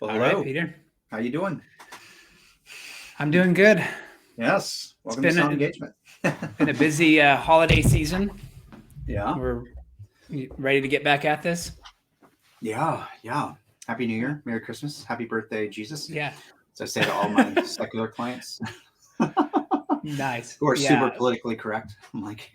Well, All right, hello. Peter. How you doing? I'm doing good. Yes. It's Welcome to Sound Engagement. been a busy holiday season. Yeah. We're ready to get back at this. Yeah. Happy New Year. Merry Christmas. Happy birthday, Jesus. Yeah, As I say to all my secular clients nice. who are super Yeah, politically correct. I'm like,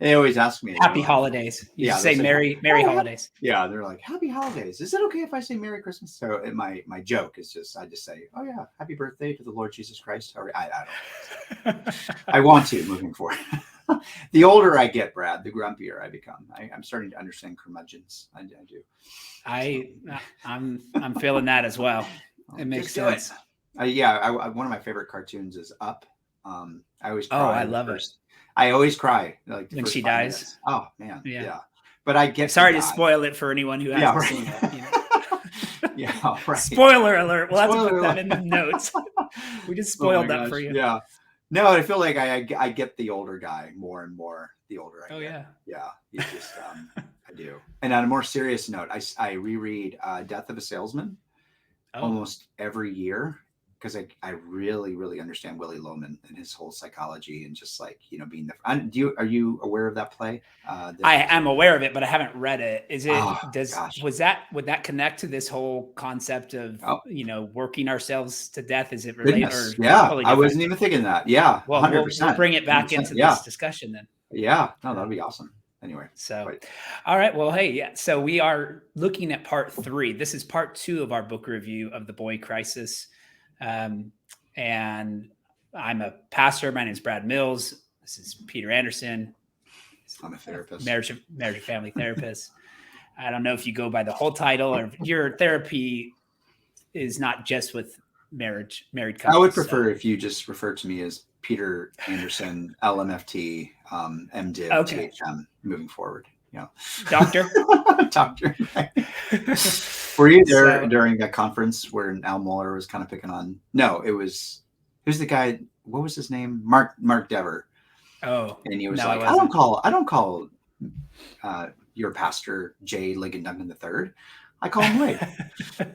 they always ask me, they're happy like, holidays. You yeah, just they'll say say, Merry oh, holidays. yeah, they're like, happy holidays. Is it okay if I say Merry Christmas? So my joke is I just say, oh yeah, happy birthday to the Lord Jesus Christ. Or I don't. I want to moving forward. The older I get, Brad, the grumpier I become. I'm starting to understand curmudgeons. I do. So, I I'm feeling that as well. It makes just do it. sense. One of my favorite cartoons is Up. I always Oh, I cry the love it first. I always cry like the when first she five dies. minutes. Oh man, Yeah. yeah. But I get the Sorry to guy. spoil it for anyone who Yeah, hasn't right. seen it. Yeah, right. Spoiler alert. We'll have to Spoiler put that alert. in the notes. We just Oh my spoiled that gosh. for you. Yeah. No, I feel like I get the older guy more and more the older I Oh get. yeah. Yeah, you just I do. And on a more serious note, I reread Death of a Salesman Oh. almost every year because I really understand Willie Loman and his whole psychology and just like being the. Are you aware of that play? I am aware of it, but I haven't read it. Oh gosh. Would that connect to this whole concept of, Oh working ourselves to death? Is it related or goodness. Yeah, totally I different? wasn't even thinking that. Yeah, Well, hundred we'll percent, bring it back into Yeah, this discussion then. yeah. No, that'd Um, be awesome. Anyway, so, quite. all right. Well, hey, yeah. So we are looking at part 3. This is part 2 of our book review of The Boy Crisis. And I'm a pastor. My name is Brad Mills. This is Peter Anderson. I'm a therapist. Marriage and family therapist. I don't know if you go by the whole title or your therapy is not just with married couples. I would prefer if you just refer to me as Peter Anderson, LMFT, MDiv, Okay. THM, moving forward. Doctor. Doctor. Were you there during that conference where Al Mohler was kind of picking on? No, it was who's the guy? What was his name? Mark Dever. Oh, and he was no, like, I don't call your pastor J. Ligon Duncan III. I call him Lig.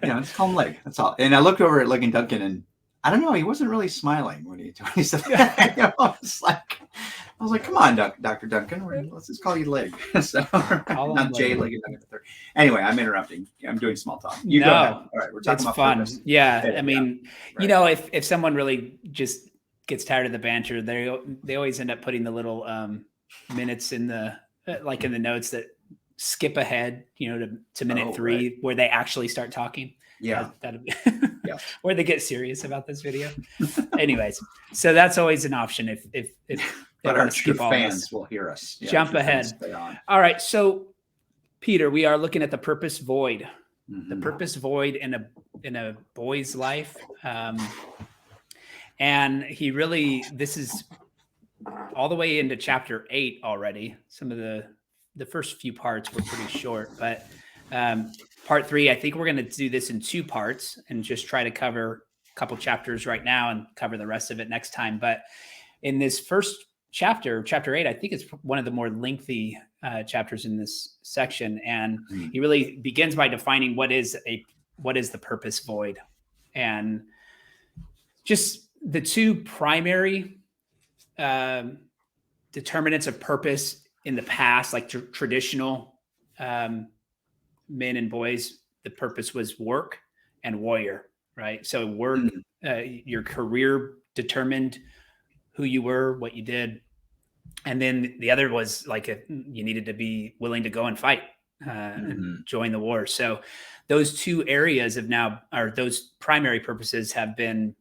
Just call him Lig. That's all. And I looked over at Ligon Duncan, and I don't know, he wasn't really smiling when he said that. I was like, come on, Dr. Duncan, let's just call you Lig. So not J. Ligon Duncan III. Anyway, I'm interrupting. I'm doing small talk. You go ahead. All right, we're talking about fun. purpose. Yeah, I mean, right. If someone really just gets tired of the banter, they always end up putting the little minutes in the in the notes that skip ahead, to minute 3, right, where they actually start talking. Yeah, yeah, where they get serious about this video. Anyways, so that's always an option if but our true fans will hear us. Yeah, jump ahead. All right, so Peter, we are looking at the purpose void. Mm-hmm. The purpose void in a boy's life. And this is all the way into chapter 8 already. Some of the first few parts were pretty short, but part 3, I think we're going to do this in 2 parts and just try to cover a couple chapters right now and cover the rest of it next time. But in this first chapter 8, I think it's one of the more lengthy chapters in this section. And he really begins by defining what is the purpose void, and just the 2 primary determinants of purpose in the past, like traditional men and boys, the purpose was work and warrior, right? So work, your career determined who you were, what you did. And then the other was you needed to be willing to go and fight and join the war. So those 2 areas those primary purposes have been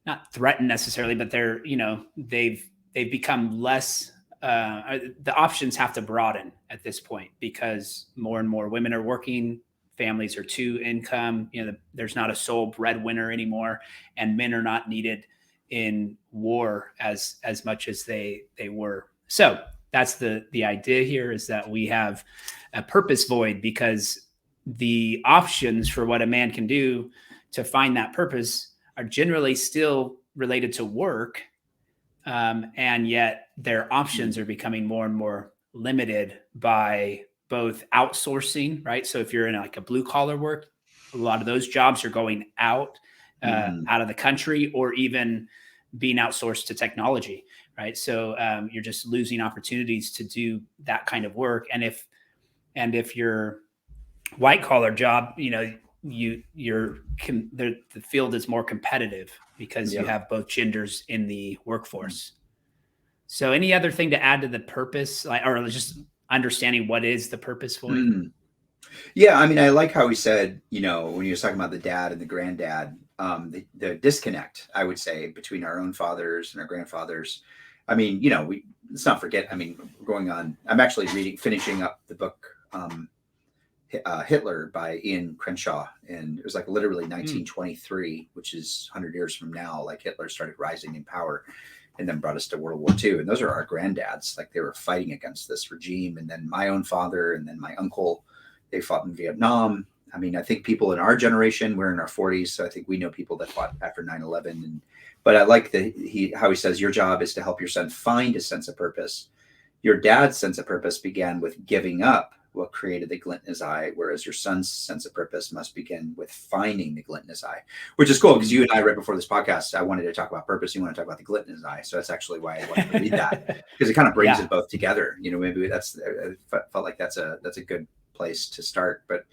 not threatened necessarily, but they've become less. The options have to broaden at this point because more and more women are working. Families are 2 income. There's not a sole breadwinner anymore, and men are not needed in war as much as they were. So that's the idea here, is that we have a purpose void because the options for what a man can do to find that purpose are generally still related to work, and yet their options are becoming more and more limited by both outsourcing, right? So if you're in a blue collar work, a lot of those jobs are going out of the country, or even being outsourced to technology, right? So you're just losing opportunities to do that kind of work. And if your white collar job, the field is more competitive because you have both genders in the workforce. So any other thing to add to the purpose, or just understanding what is the purpose for you? Yeah, I mean, I like how he said, when he was talking about the dad and the granddad, the disconnect, I would say, between our own fathers and our grandfathers. I mean, let's not forget, I mean, I'm actually finishing up the book, Hitler by Ian Crenshaw. And it was like literally 1923, which is 100 years from now, like Hitler started rising in power and then brought us to World War II. And those are our granddads. Like they were fighting against this regime. And then my own father and then my uncle, they fought in Vietnam. I mean, I think people in our generation, we're in our 40s. So I think we know people that fought after 9/11. But I like how he says, your job is to help your son find a sense of purpose. Your dad's sense of purpose began with giving up what created the glint in his eye, whereas your son's sense of purpose must begin with finding the glint in his eye, which is cool because you and I, right before this podcast, I wanted to talk about purpose. You want to talk about the glint in his eye. So that's actually why I wanted to read that, because it kind of brings it both together. Maybe I felt like that's a good place to start. But,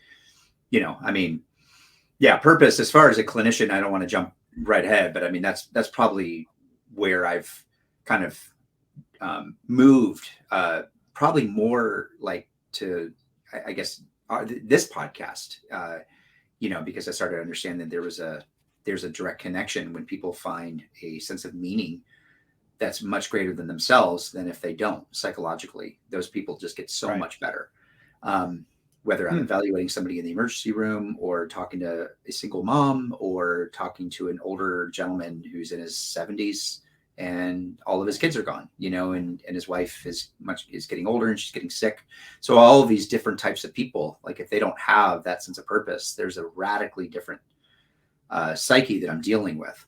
I mean, purpose, as far as a clinician, I don't want to jump right ahead, but I mean, that's probably where I've kind of moved, probably more like to, I guess, this podcast, because I started to understand that there's a direct connection when people find a sense of meaning that's much greater than themselves than if they don't. Psychologically, those people just get so much better. Whether I'm evaluating somebody in the emergency room, or talking to a single mom, or talking to an older gentleman who's in his 70s and all of his kids are gone, and his wife is getting older and she's getting sick. So all of these different types of people, like if they don't have that sense of purpose, there's a radically different psyche that I'm dealing with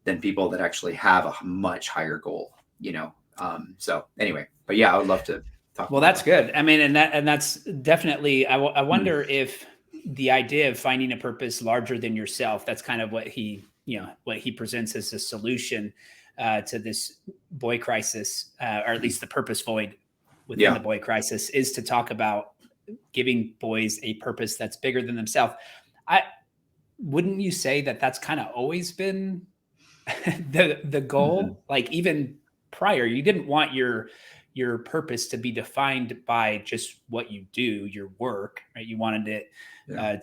than people that actually have a much higher goal, so anyway, but I would love to talk. Well, that's good. I mean, and that's definitely, I wonder if the idea of finding a purpose larger than yourself, that's kind of what he presents as a solution to this boy crisis, or at least the purpose void within the boy crisis, is to talk about giving boys a purpose that's bigger than themselves. Wouldn't you say that that's kind of always been the goal? Like even prior, you didn't want your purpose to be defined by just what you do, your work, right? You wanted it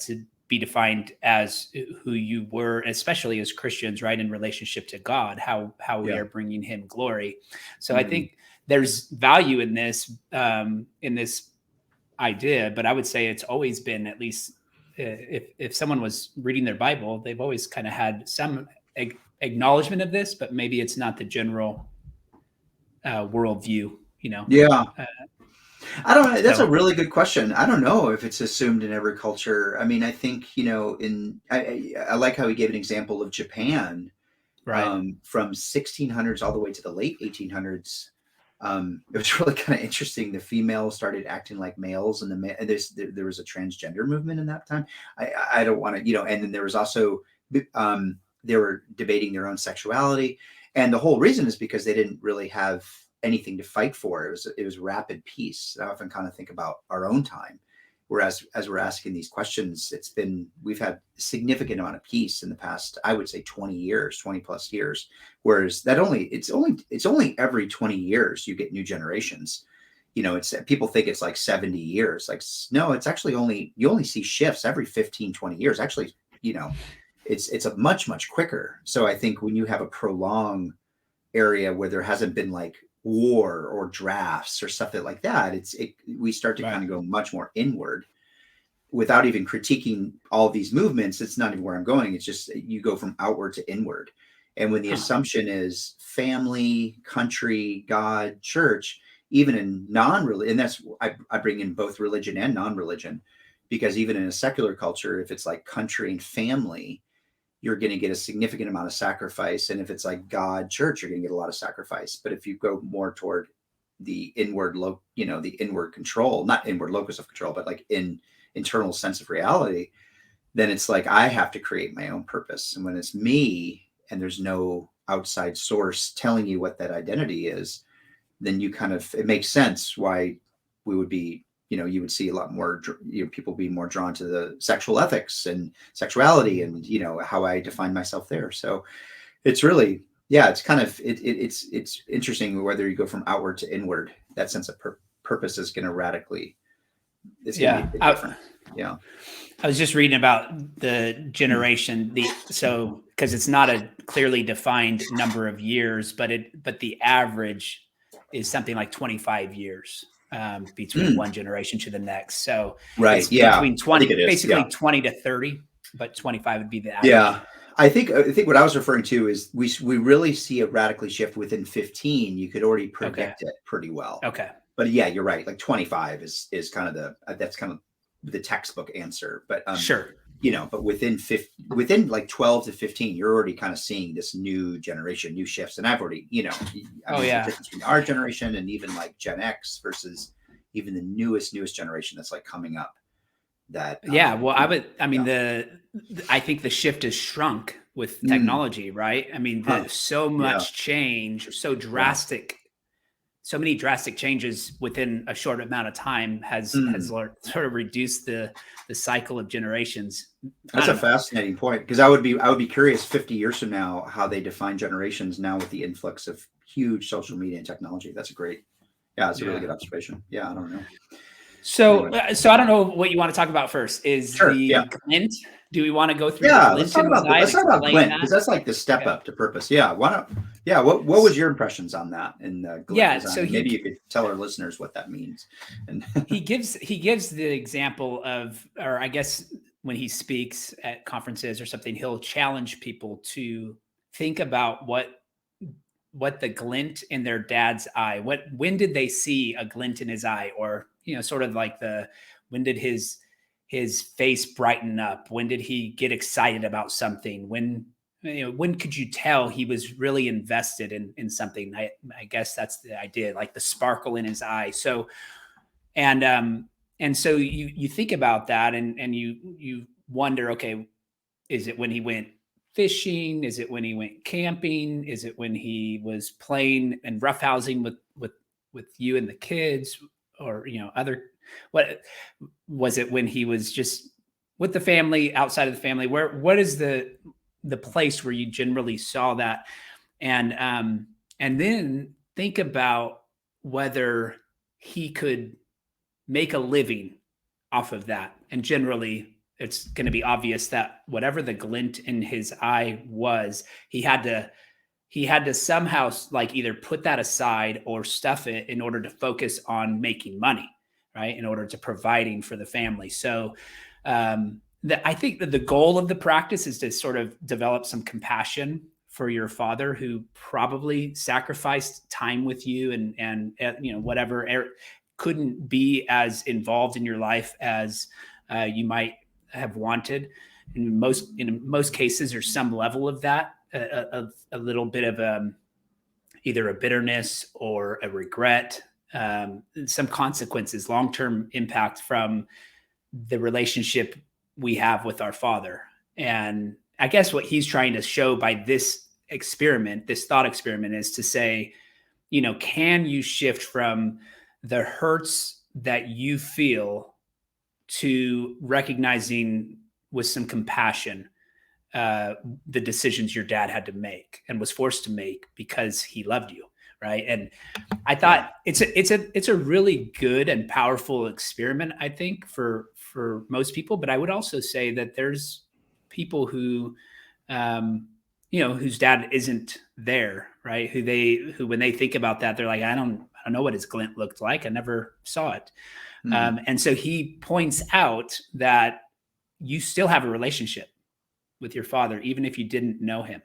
to be defined as who you were, especially as Christians, right? In relationship to God, how we are bringing him glory. So I think there's value in this idea, but I would say it's always been, at least if someone was reading their Bible, they've always kind of had some acknowledgement of this, but maybe it's not the general worldview, I don't know. That's a really good question. I don't know if it's assumed in every culture. I mean, I think, I like how he gave an example of Japan, from 1600s all the way to the late 1800s. It was really kind of interesting. The females started acting like males, and there was a transgender movement in that time. I don't want to, and then there was also, they were debating their own sexuality. And the whole reason is because they didn't really have anything to fight for. It was rapid peace. I often kind of think about our own time, whereas as we're asking these questions, we've had a significant amount of peace in the past, I would say 20 plus years. Whereas it's only every 20 years you get new generations. People think it's like 70 years. Like, no, it's actually you only see shifts every 15, 20 years. Actually, it's a much, much quicker. So I think when you have a prolonged area where there hasn't been like war or drafts or stuff like that, we start to kind of go much more inward without even critiquing all these movements. It's not even where I'm going. It's just you go from outward to inward. And when the assumption is family, country, God, church, even in non-religion, and that's I bring in both religion and non-religion, because even in a secular culture, if it's like country and family, you're going to get a significant amount of sacrifice. And if it's like God, church, you're going to get a lot of sacrifice. But if you go more toward the inward, the inward control, not inward locus of control, but like in internal sense of reality, then it's like I have to create my own purpose. And when it's me and there's no outside source telling you what that identity is, then it makes sense why we would be, you would see a lot more, people be more drawn to the sexual ethics and sexuality and, how I define myself there. So it's really, yeah, it's kind of, it's interesting whether you go from outward to inward, that sense of purpose is going to radically, it's going to be a bit different. Yeah. I was just reading about the generation, because it's not a clearly defined number of years, but the average is something like 25 years between one generation to the next. So right, it's yeah, between 20, basically 20 to 30, but 25 would be the average. Yeah, I think what I was referring to is we really see it radically shift within 15. You could already predict it pretty well. Okay. But yeah, you're right. Like 25 is kind of that's kind of the textbook answer. But sure. But within like 12 to 15, you're already kind of seeing this new generation, new shifts. And I've already, the difference between our generation and even like Gen X versus even the newest generation that's like coming up. That I think the shift has shrunk with technology, right? I mean, so much change, so drastic. So many drastic changes within a short amount of time has sort of reduced the cycle of generations. That's a fascinating point, because I would be curious 50 years from now how they define generations now with the influx of huge social media and technology. That's a really good observation. Yeah, I don't know. So I don't know what you want to talk about first. Is the glint? Do we want to go through? Yeah, let's talk about glint, because that's like the step up to purpose. Yeah, why not? Yeah, what was your impressions on that? And glint design? So maybe you could tell our listeners what that means. And he gives the example of, or I guess when he speaks at conferences or something, he'll challenge people to think about what the glint in their dad's eye. When did they see a glint in his eye, or sort of like when did his face brighten up? When did he get excited about something? When could you tell he was really invested in something? I guess that's the idea, like the sparkle in his eye. So, and so you think about that and you wonder, okay, is it when he went fishing? Is it when he went camping? Is it when he was playing and roughhousing with you and the kids, or what was it when he was just with the family, outside of the family? What is the place where you generally saw that? And then think about whether he could make a living off of that. And generally it's going to be obvious that whatever the glint in his eye was, he had to somehow like either put that aside or stuff it in order to focus on making money, right? In order to providing for the family. So I think that the goal of the practice is to sort of develop some compassion for your father, who probably sacrificed time with you and whatever, couldn't be as involved in your life as you might have wanted. In most cases, there's some level of that, a little bit of either a bitterness or a regret, some consequences, long-term impact from the relationship we have with our father. And I guess what he's trying to show by this experiment, this thought experiment, is to say, can you shift from the hurts that you feel to recognizing with some compassion the decisions your dad had to make and was forced to make because he loved you, right? And I thought it's a really good and powerful experiment, I think, for most people. But I would also say that there's people who whose dad isn't there, right? Who when they think about that, they're like, I don't know what his glint looked like. I never saw it. And so he points out that you still have a relationship with your father, even if you didn't know him,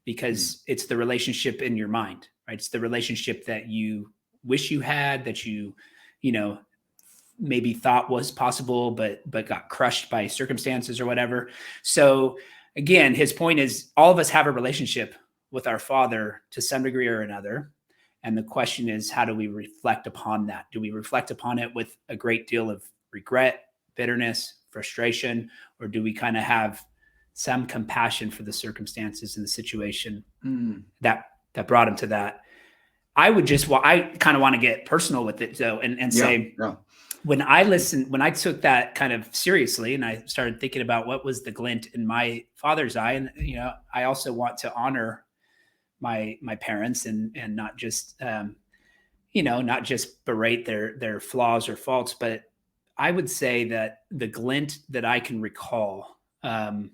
because it's the relationship in your mind, right? It's the relationship that you wish you had, that you maybe thought was possible, but got crushed by circumstances or whatever. So again, his point is all of us have a relationship with our father to some degree or another. And the question is, how do we reflect upon that? Do we reflect upon it with a great deal of regret, bitterness, frustration, or do we kind of have some compassion for the circumstances and the situation that brought him to that? I kind of want to get personal with it though, and say, when I took that kind of seriously and I started thinking about what was the glint in my father's eye, and I also want to honor my parents and not just not just berate their flaws or faults, but I would say that the glint that I can recall from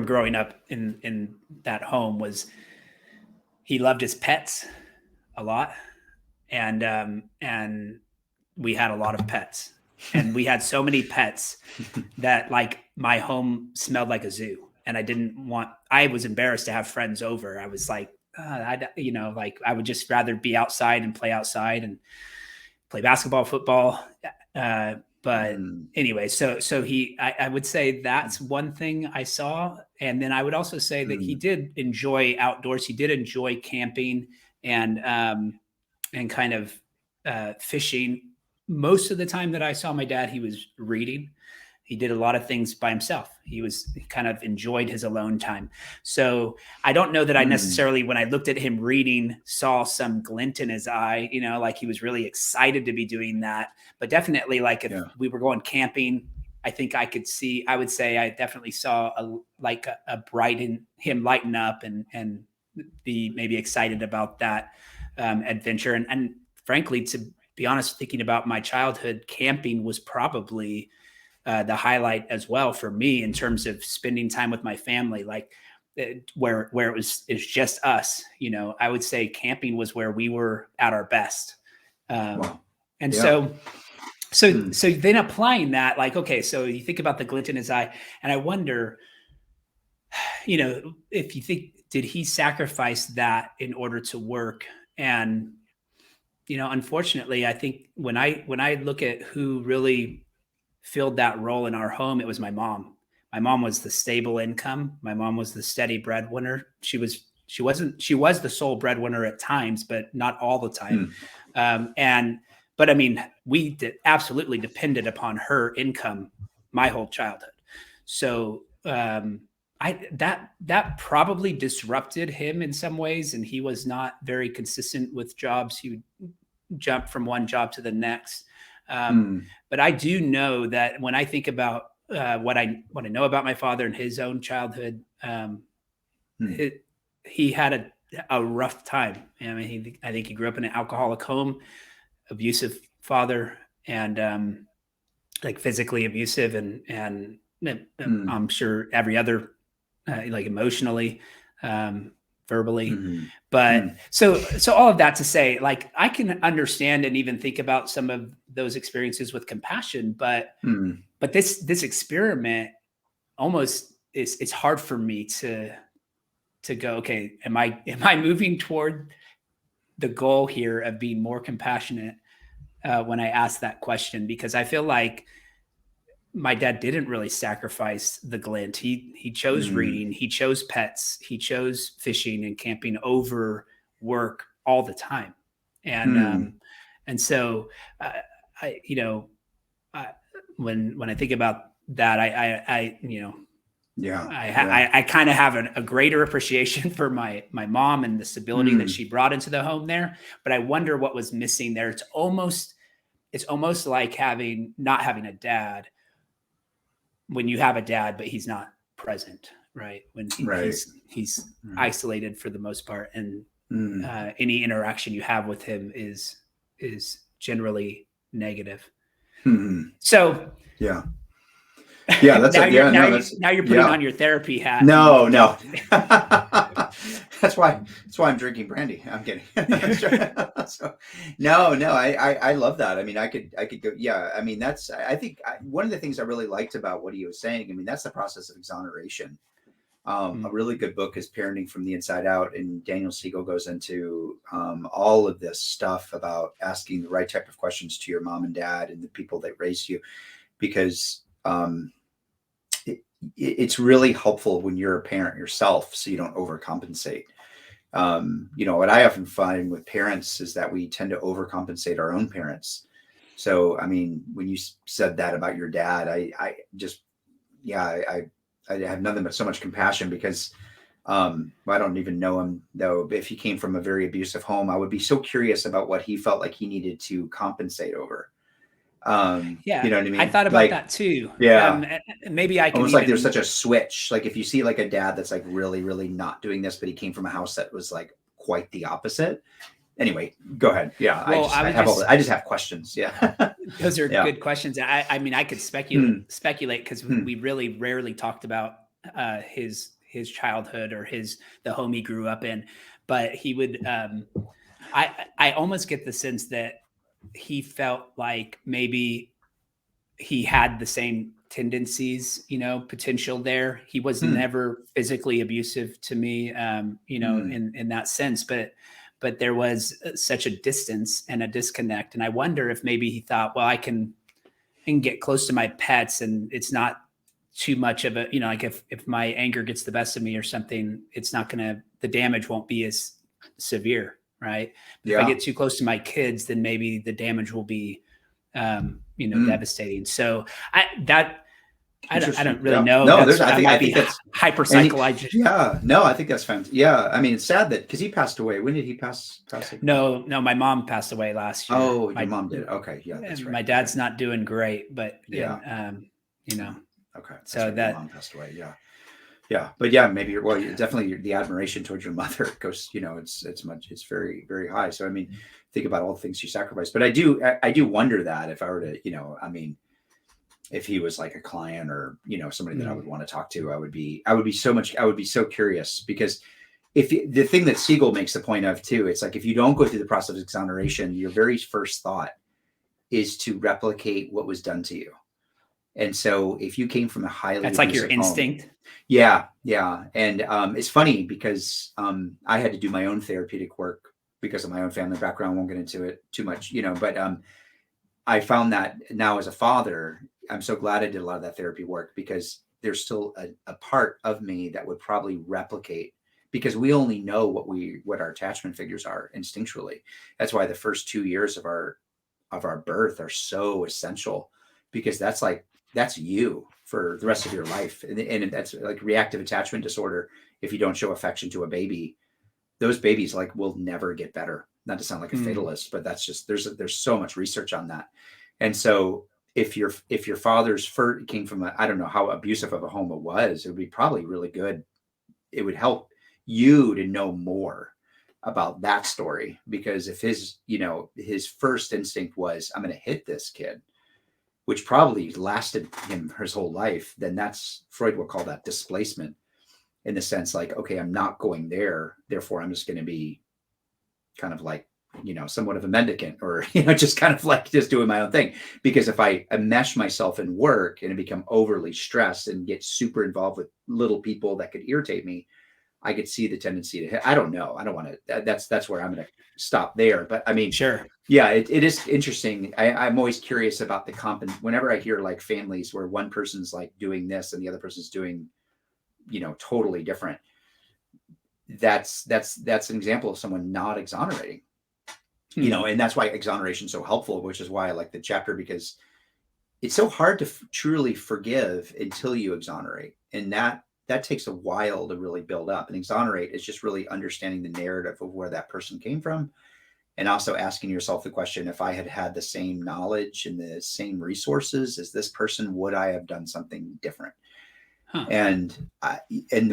growing up in that home was he loved his pets a lot, and we had a lot of pets, and we had so many pets that like my home smelled like a zoo, and I was embarrassed to have friends over. I was like, like I would just rather be outside and play basketball, football. But anyway, so I would say that's one thing I saw. And then I would also say that he did enjoy outdoors. He did enjoy camping and kind of fishing. Most of the time that I saw my dad, he was reading. He did a lot of things by himself. He kind of enjoyed his alone time. So I don't know that I necessarily, when I looked at him reading, saw some glint in his eye, like he was really excited to be doing that. But definitely, like if we were going camping, I think I would say I definitely saw a brighten, him lighten up and be maybe excited about that adventure. And frankly, to be honest, thinking about my childhood, camping was probably the highlight as well for me in terms of spending time with my family, like where it's just us. I would say camping was where we were at our best. And so then applying that, like, okay, so you think about the glint in his eye, and I wonder, if you think, did he sacrifice that in order to work? And, unfortunately, I think when I look at who really filled that role in our home, it was my mom. My mom was the stable income. My mom was the steady breadwinner. She was the sole breadwinner at times, but not all the time. But I mean, we absolutely depended upon her income my whole childhood. So that probably disrupted him in some ways, and he was not very consistent with jobs. He would jump from one job to the next. But I do know that when I think about what I know about my father and his own childhood, he had a rough time. I mean, I think he grew up in an alcoholic home, abusive father, and like physically abusive, and I'm sure every other like emotionally, verbally. But so all of that to say, like, I can understand and even think about some of those experiences with compassion, but this experiment almost it's hard for me to go, okay, am I moving toward the goal here of being more compassionate when I ask that question? Because I feel like my dad didn't really sacrifice the glint. He chose reading, he chose pets, he chose fishing and camping over work all the time. And so when I think about that, I kind of have a greater appreciation for my mom and the stability that she brought into the home there. But I wonder what was missing there. It's almost like not having a dad when you have a dad, but he's not present, right? When he's isolated for the most part, and any interaction you have with him is generally negative. So that's now you're putting on your therapy hat. No. That's why I'm drinking brandy. I'm kidding. So, I love that. I mean, I could go. Yeah. I mean, I think one of the things I really liked about what he was saying, I mean, that's the process of exoneration. A really good book is Parenting from the Inside Out, and Daniel Siegel goes into all of this stuff about asking the right type of questions to your mom and dad and the people that raised you, because it's really helpful when you're a parent yourself, so you don't overcompensate. What I often find with parents is that we tend to overcompensate our own parents. So, I mean, when you said that about your dad, I just, yeah, I have nothing but so much compassion because I don't even know him though. If he came from a very abusive home, I would be so curious about what he felt like he needed to compensate over. Yeah, You know what I I mean? thought about Like, that too. yeah, Maybe I can almost like there's even such a switch. Like if you see like a dad that's like really, really not doing this, but he came from a house that was like quite the opposite. Anyway, go ahead. Yeah, well, I I would have all just the, I just have questions. Yeah. those are Yeah. good questions. I mean, I could Hmm. speculate because Hmm. we really rarely talked about his childhood or the home he grew up in, but he would. I almost get the sense that he felt like maybe he had the same tendencies, potential there. He was Hmm. never physically abusive to me, Hmm. in that sense, but there was such a distance and a disconnect. And I wonder if maybe he thought, well, I can get close to my pets and it's not too much of a, like if my anger gets the best of me or something, it's not gonna the damage won't be as severe, right? But if I Yeah. get too close to my kids, then maybe the damage will be Hmm. devastating. So I don't Interesting. really Yeah. know. No, there's, I I might think be that's, hyper and he, psychologist. yeah, no, I think that's fantastic. Yeah. I mean, it's sad that, cause he passed away. When did he pass away? No, my mom passed away last year. Oh, your My mom did. Okay. Yeah, that's right. my Okay. dad's not doing great, but Yeah. you know, Okay. That's so right. Your that mom passed away. Yeah. Yeah. But yeah, maybe well, definitely the admiration towards your mother goes, it's very, very high. So, I mean, think about all the things she sacrificed, but I do wonder that if I were to, I mean, if he was like a client or somebody that I would mm, want to talk to, I would be so curious because the thing that Siegel makes the point of too, it's like if you don't go through the process of exoneration, your very first thought is to replicate what was done to you. And so if you came from a highly that's like your abusive home, instinct. yeah, yeah, and it's funny because I had to do my own therapeutic work because of my own family background. I won't get into it too much, but I found that now as a father, I'm so glad I did a lot of that therapy work because there's still a part of me that would probably replicate because we only know what our attachment figures are instinctually. That's why the first 2 years of our birth are so essential because that's you for the rest of your life. And that's like reactive attachment disorder. If you don't show affection to a baby, those babies like will never get better. Not to sound like a Mm, fatalist, but that's just there's so much research on that. And so if your father's came from I don't know how abusive of a home it was, it would be probably really good. It would help you to know more about that story because if his first instinct was I'm going to hit this kid, which probably lasted him his whole life, then that's Freud will call that displacement in the sense like, okay, I'm not going there, therefore I'm just going to be kind of like, somewhat of a mendicant or, just kind of like just doing my own thing. Because if I enmesh myself in work and become overly stressed and get super involved with little people that could irritate me, I could see the tendency to hit. I don't know. I don't want to, that's where I'm going to stop there. But I mean, sure. yeah, it is interesting. I'm always curious about whenever I hear like families where one person's like doing this and the other person's doing, totally different. That's an example of someone not exonerating, Hmm. and that's why exoneration is so helpful, which is why I like the chapter because it's so hard to truly forgive until you exonerate. And that takes a while to really build up. And exonerate is just really understanding the narrative of where that person came from. And also asking yourself the question, if I had had the same knowledge and the same resources as this person, would I have done something different? Huh. And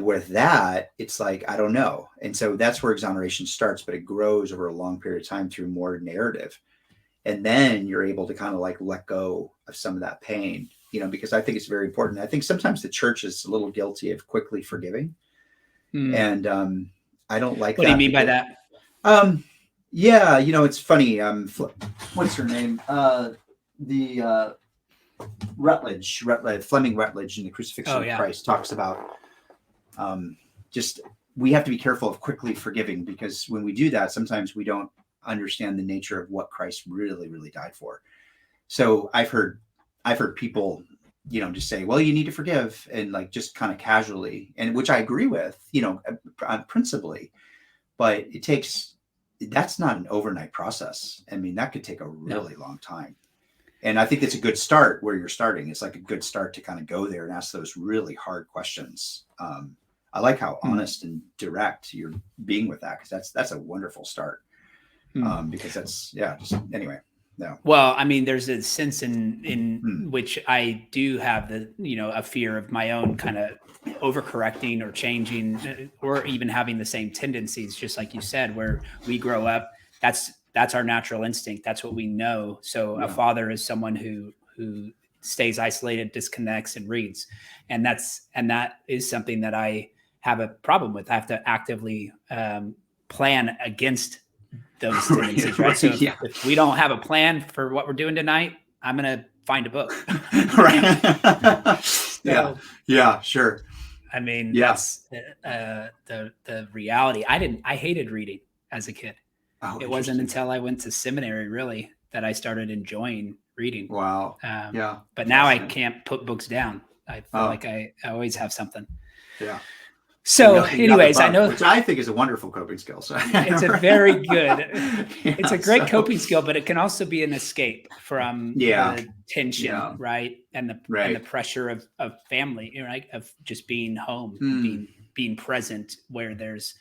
with that, it's like, I don't know. And so that's where exoneration starts, but it grows over a long period of time through more narrative. And then you're able to kind of like let go of some of that pain, because I think it's very important. I think sometimes the church is a little guilty of quickly forgiving. Hmm. And I don't like What do you that mean by because, that? um, yeah, it's funny. What's her name? The Fleming Rutledge in the Crucifixion Oh of yeah. Christ talks about just we have to be careful of quickly forgiving because when we do that, sometimes we don't understand the nature of what Christ really, really died for. So I've heard people, just say, well, you need to forgive and like just kind of casually, and which I agree with, principally, but that's not an overnight process. I mean, that could take a No. really long time. And I think it's a good start where you're starting. It's like a good start to kind of go there and ask those really hard questions. I like how honest and direct you're being with that, because that's a wonderful start. Because that's just anyway. No. Well, I mean, there's a sense in which I do have a fear of my own kind of overcorrecting or changing, or even having the same tendencies, just like you said, where we grow up. That's our natural instinct. That's what we know. So a father is someone who stays isolated, disconnects, and reads, and that is something that I have a problem with. I have to actively plan against those tendencies, right? So if we don't have a plan for what we're doing tonight, I'm gonna find a book. Right. So, yeah, sure. I mean, that's the reality. I hated reading as a kid. It wasn't until I went to seminary really that I started enjoying reading. Wow. But now I can't put books down. I feel like I always have something. Yeah. So anyways, I know, which I think is a wonderful coping skill. So it's a very good, it's a great coping skill, but it can also be an escape from the tension, right? And the pressure of family, right? Of just being home, being present where there's,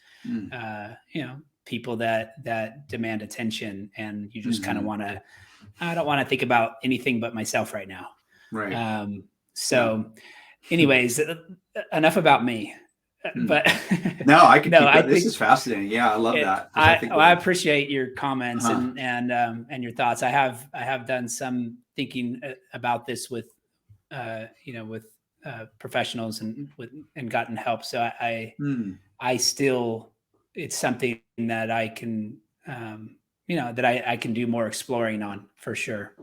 people that demand attention, and you just kind of I don't want to think about anything but myself right now. Right. Anyways, enough about me. But no, I could. This is fascinating. Yeah, I love that. I appreciate your comments and your thoughts. I have done some thinking about this with professionals and gotten help. So I still, it's something that I can that I can do more exploring on, for sure.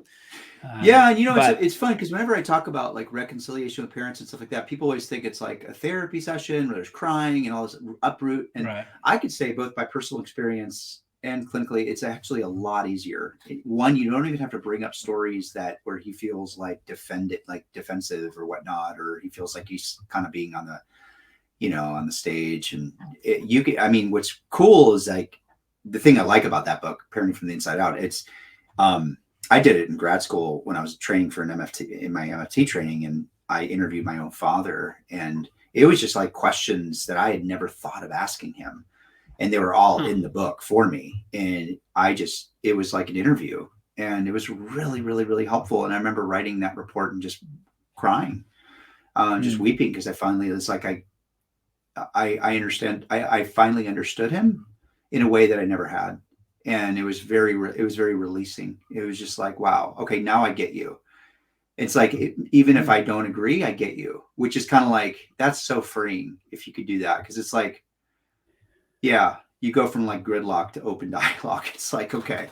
It's fun because whenever I talk about like reconciliation with parents and stuff like that, people always think it's like a therapy session where there's crying and all this uproot. And I could say, both by personal experience and clinically, it's actually a lot easier. One, you don't even have to bring up stories where he feels like defensive or whatnot, or he feels like he's kind of being on the stage. And what's cool is like the thing I like about that book, Parenting from the Inside Out. It's I did it in grad school when I was training for an MFT, in my MFT training, and I interviewed my own father, and it was just like questions that I had never thought of asking him, and they were all in the book for me. And it was like an interview, and it was really, really, really helpful. And I remember writing that report and just crying, just weeping, because I understand. I finally understood him in a way that I never had. And it was very releasing. It was just like, wow, okay, now I get you. It's like, even if I don't agree, I get you, which is kind of like, that's so freeing if you could do that. Cause it's like, you go from like gridlock to open dialogue. It's like, okay,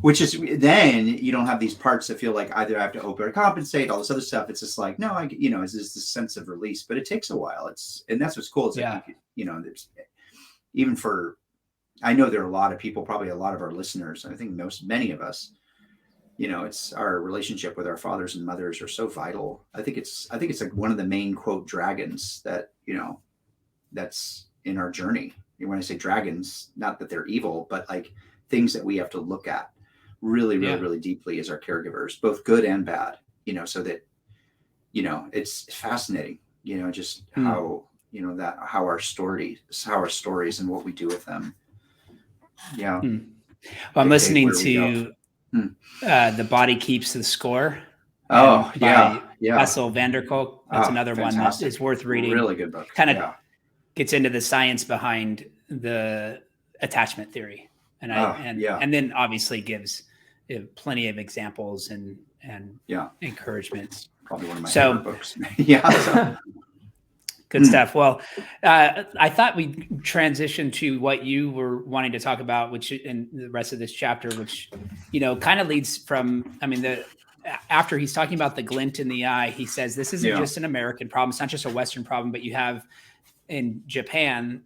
which is, then you don't have these parts that feel like either I have to overcompensate, all this other stuff. It's just like, no, it's just this sense of release, but it takes a while. And that's what's cool. It's like, there's even for, I know there are a lot of people, probably a lot of our listeners, I think many of us, it's our relationship with our fathers and mothers are so vital. I think it's like one of the main quote dragons that, that's in our journey. When I say dragons, not that they're evil, but like things that we have to look at really, really, really deeply as our caregivers, both good and bad, so that, it's fascinating, just how, how our stories and what we do with them. Yeah. Well, I'm listening to The Body Keeps the Score. By Bessel van der Kolk. That's another one that is worth reading. Really good book. Kind of gets into the science behind the attachment theory, and then obviously gives plenty of examples and encouragement. Probably one of my favorite books. Good stuff. Well, I thought we'd transition to what you were wanting to talk about, which in the rest of this chapter, which, kind of leads from, after he's talking about the glint in the eye, he says, this isn't just an American problem. It's not just a Western problem, but you have in Japan,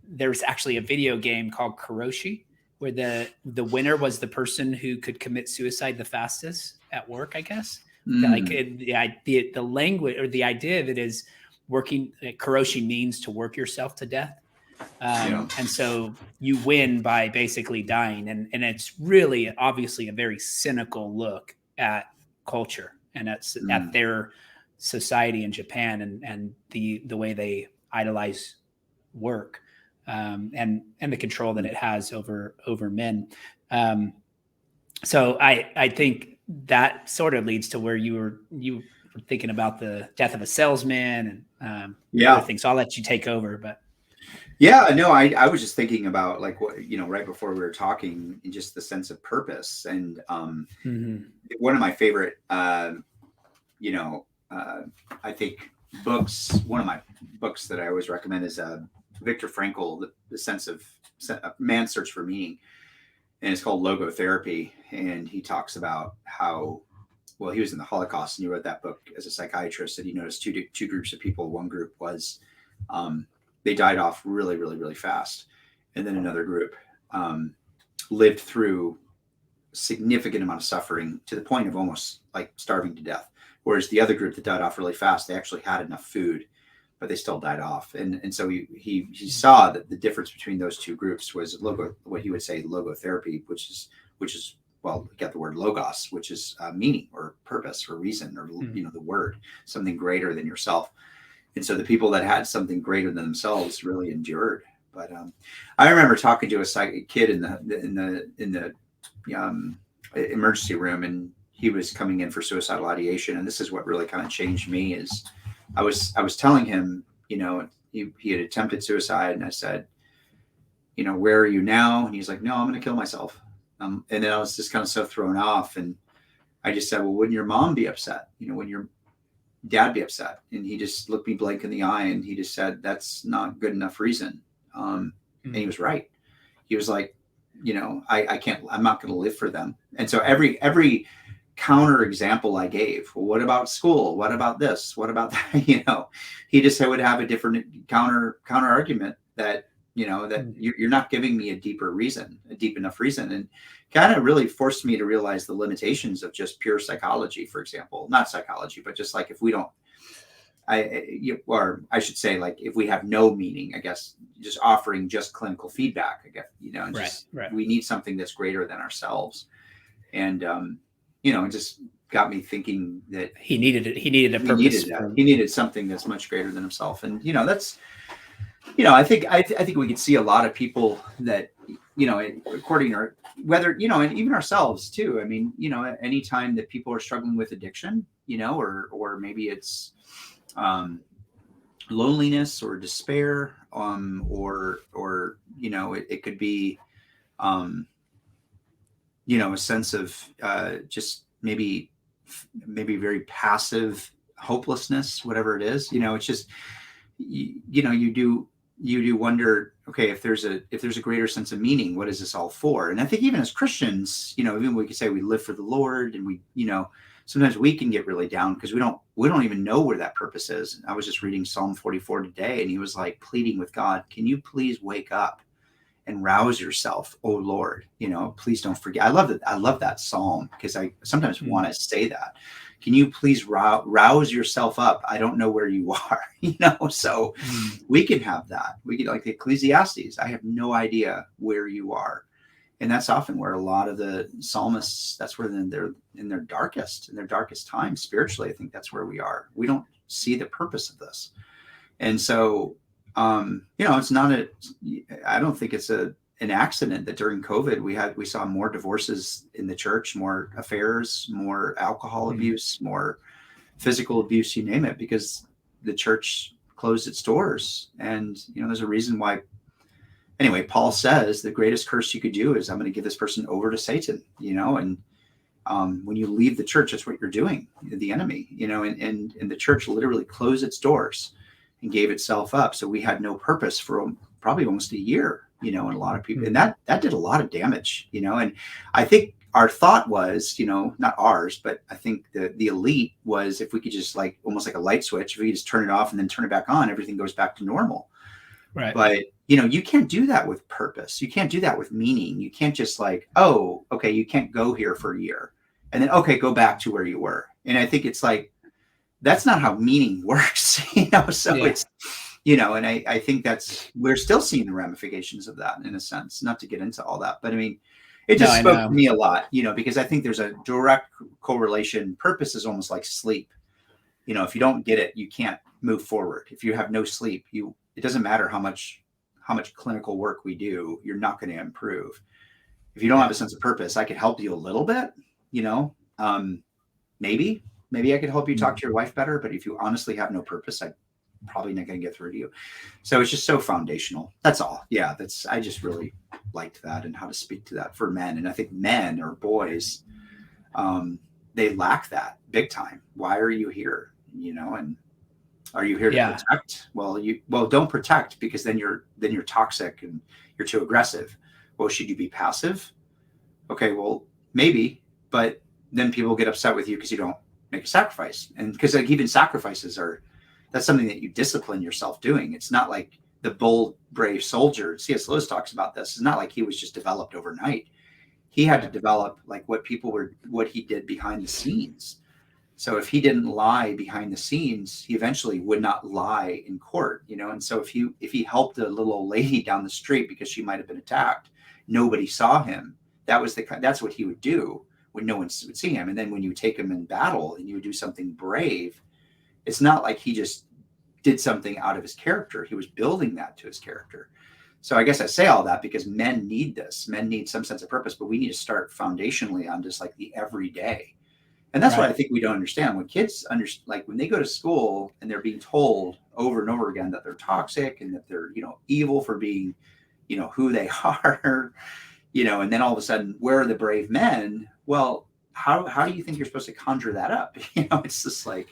there's actually a video game called Karoshi, where the winner was the person who could commit suicide the fastest at work, I guess. Like the language or the idea of it is working. Karoshi means to work yourself to death. And so you win by basically dying. And it's really obviously a very cynical look at culture and at their society in Japan, and the way they idolize work, and the control that it has over men. So I think that sort of leads to where you were thinking about the death of a salesman and other things. So I'll let you take over, but. Yeah, no, I was just thinking about like what, right before we were talking, just the sense of purpose. And one of my favorite, I think one of my books that I always recommend is Viktor Frankl, the sense of man's search for meaning. And it's called Logotherapy. And he talks about how, well, he was in the Holocaust and he wrote that book as a psychiatrist, and he noticed two groups of people. One group was, they died off really, really, really fast. And then another group lived through significant amount of suffering to the point of almost like starving to death. Whereas the other group that died off really fast, they actually had enough food, but they still died off. And so he saw that the difference between those two groups was what he would say logotherapy, which is, well, we got the word logos, which is meaning or purpose or reason or, the word, something greater than yourself. And so the people that had something greater than themselves really endured. But I remember talking to a kid in the emergency room, and he was coming in for suicidal ideation. And this is what really kind of changed me is I was telling him, he had attempted suicide, and I said, where are you now? And he's like, no, I'm going to kill myself. And then I was just kind of so thrown off, and I just said, well, wouldn't your mom be upset? When your dad be upset? And he just looked me blank in the eye, and he just said, that's not good enough reason. And he was right. He was like, I'm not going to live for them. And so every counter example I gave, well, what about school? What about this? What about that? He just would have a different counter argument that, that you're not giving me a deep enough reason. And kind of really forced me to realize the limitations of just pure psychology, for example, not psychology, but just like if we don't, or I should say, like if we have no meaning, I guess, just offering just clinical feedback, I guess, right. We need something that's greater than ourselves. And, it just got me thinking that he needed it. He needed a purpose. He needed something that's much greater than himself. And, that's, I think we could see a lot of people that, according to whether, and even ourselves too. I mean, anytime that people are struggling with addiction, or maybe it's loneliness or despair, or it could be, a sense of just maybe very passive hopelessness, whatever it is, it's just, you do wonder, okay, if there's a greater sense of meaning, what is this all for? And I think even as Christians, even we could say we live for the Lord, and we, sometimes we can get really down because we don't even know where that purpose is. I was just reading Psalm 44 today, and he was like pleading with God, can you please wake up and rouse yourself, oh Lord, please don't forget. I love that Psalm because I sometimes want to say that. Can you please rouse yourself up? I don't know where you are, so we can have that. We can, like Ecclesiastes, I have no idea where you are. And that's often where a lot of the psalmists, that's where they're in their darkest time spiritually. I think that's where we are. We don't see the purpose of this. And so, it's not I don't think it's an accident that during COVID we saw more divorces in the church, more affairs, more alcohol abuse, more physical abuse, you name it, because the church closed its doors. And, there's a reason why. Anyway, Paul says the greatest curse you could do is I'm going to give this person over to Satan, and when you leave the church, that's what you're doing, the enemy, and the church literally closed its doors and gave itself up. So we had no purpose for probably almost a year, and a lot of people, and that did a lot of damage, and I think our thought was, not ours, but I think the elite was, if we could just like, almost like a light switch, if we could just turn it off and then turn it back on, everything goes back to normal. Right. But, you can't do that with purpose. You can't do that with meaning. You can't just like, oh, okay, you can't go here for a year and then, okay, go back to where you were. And I think it's like, that's not how meaning works, so it's, and I think we're still seeing the ramifications of that in a sense, not to get into all that, but I mean, it No, just I spoke to know. me a lot, because I think there's a direct correlation. Purpose is almost like sleep. If you don't get it, you can't move forward. If you have no sleep, it doesn't matter how much clinical work we do, you're not going to improve. If you don't have a sense of purpose, I could help you a little bit, maybe I could help you talk to your wife better, but if you honestly have no purpose, I'm probably not going to get through to you. So it's just so foundational. That's all. Yeah, I just really liked that and how to speak to that for men. And I think men or boys, they lack that big time. Why are you here? And are you here to Yeah. protect? Well, don't protect, because then you're toxic and you're too aggressive. Well, should you be passive? Okay, well, maybe, but then people get upset with you because you don't make a sacrifice. And because even sacrifices that's something that you discipline yourself doing. It's not like the bold, brave soldier. C.S. Lewis talks about this. It's not like he was just developed overnight. He had to develop like what he did behind the scenes. So if he didn't lie behind the scenes, he eventually would not lie in court, And so if he helped a little old lady down the street because she might have been attacked, nobody saw him. That's what he would do when no one would see him. And then when you take him in battle and you would do something brave, it's not like he just did something out of his character. He was building that to his character. So I guess I say all that because men need this. Men need some sense of purpose, but we need to start foundationally on just like the everyday. And that's what I think we don't understand. When kids like when they go to school and they're being told over and over again that they're toxic and that they're, evil for being, who they are, and then all of a sudden, where are the brave men? Well, how do you think you're supposed to conjure that up? It's just like,